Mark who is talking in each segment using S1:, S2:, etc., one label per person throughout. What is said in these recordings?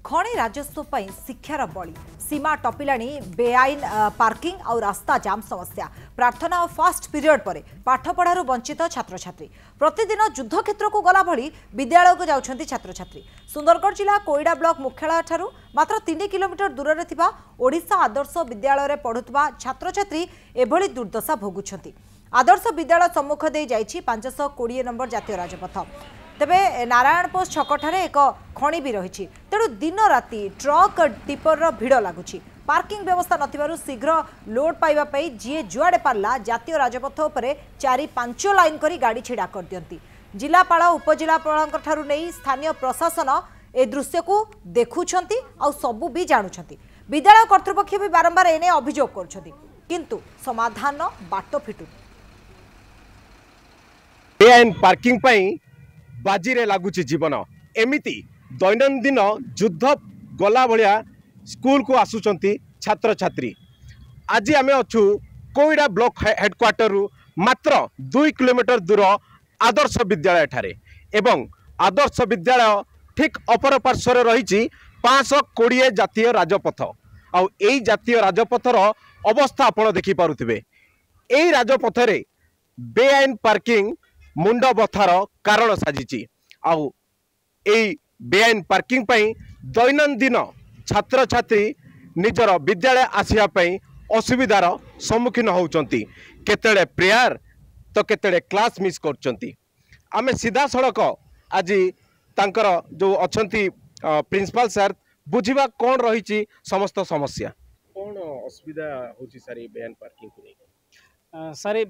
S1: खଣି राजस्व पर शिक्षार बली सीमा टपिलाणी बेआईन पार्किंग और रास्ता जाम समस्या प्रार्थना और फास्ट पीरियड पर पाठपढ़ार वंचित छात्र छात्री प्रतिदिन युद्ध क्षेत्र को गला भली विद्यालय को जाउछंती छात्र छात्री। सुंदरगढ़ जिला कोईडा ब्लॉक मुख्यालय ठारू मात्र 3 किलोमीटर दूर रे थिबा ओडिशा आदर्श विद्यालय रे पढ़ुतबा छात्र छात्री एभली दुर्दशा भोगुछंती। आदर्श विद्यालय सम्मुख दे जाइछि 520 नंबर जातीय राजपथ। तेबे नारायणपोष छकठारे एक खणी भी रही तेणु दिन राति ट्रक टिपर भिड़ लगुच पार्किंग व्यवस्था नथिबारु शीघ्र लोड पाइबापी जी जुआड़े पार्ला जातीय राजपथ उपरे 4-5 लाइन करी गाड़ी छिड़ा कर दियंती। जिलापाल उपजिलापाल नहीं स्थानीय प्रशासन ए दृश्य को देखुछंती आ सबू भी जानुछंती। विद्यालय कर्तृपक्ष भी बारंबार एने अभियोग करुछंती किंतु समाधान बाट फिटु।
S2: बेआईन पार्किंग पई बाजीरे लगुच जीवन एमिति दैनंदिन युद्ध गला भलिया स्कूल को आसुचंती छात्र छात्री। आज आम अच्छु कोईडा ब्लॉक हेडक्वार्टर मात्र 2 किलोमीटर दूर आदर्श विद्यालय ठारे एवं आदर्श विद्यालय ठीक अपर पार्श्वर रही 520 जातीय राजपथ आउ एई जातीय राजपथर अवस्था आपण देखि पारुथिबे। एई राजपथरे बेआईन पार्किंग मुंड बथार कारण साजिची आउ एई बेआईन पार्किंग पई दैनंदिन छात्र छात्री निजर विद्यालय आसिया पई असुविधार सम्मुखीन होउचंती। केतेले प्रेयर तो केतेले क्लास मिस करचंती। आमे सीधा सड़क आज तांकर जो अछंती प्रिंसिपल सर बुझिबा कोन रहिची समस्त समस्या कोन असुविधा होची सारी बेआईन पार्किंग को नहीं
S3: सारे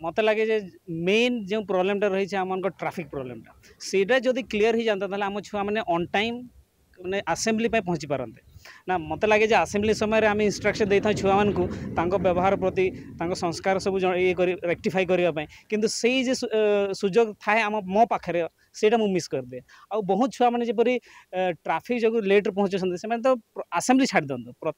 S3: मत लगे जे मेन जो प्रोब्लेम रही है आम ट्राफिक प्रोब्लेम सेटा जदि क्लीयर हो जाता है आम छुआ मैंने ऑन टाइम मैंने आसेम्बली पहुँची पारते ना। मत लगे आसेम्बली समय आम इंस्ट्रक्शन देता छुआ मान व्यवहार प्रति संस्कार सब ये रेक्टिफाई करने किंतु से सुजोग थाए आम मो पाखे से मिस करदे आ बहुत छुआ मैंने जपरी ट्राफिक जो लेट्रे पहुँचते से तो आसेम्बली छाड़ दिखाँ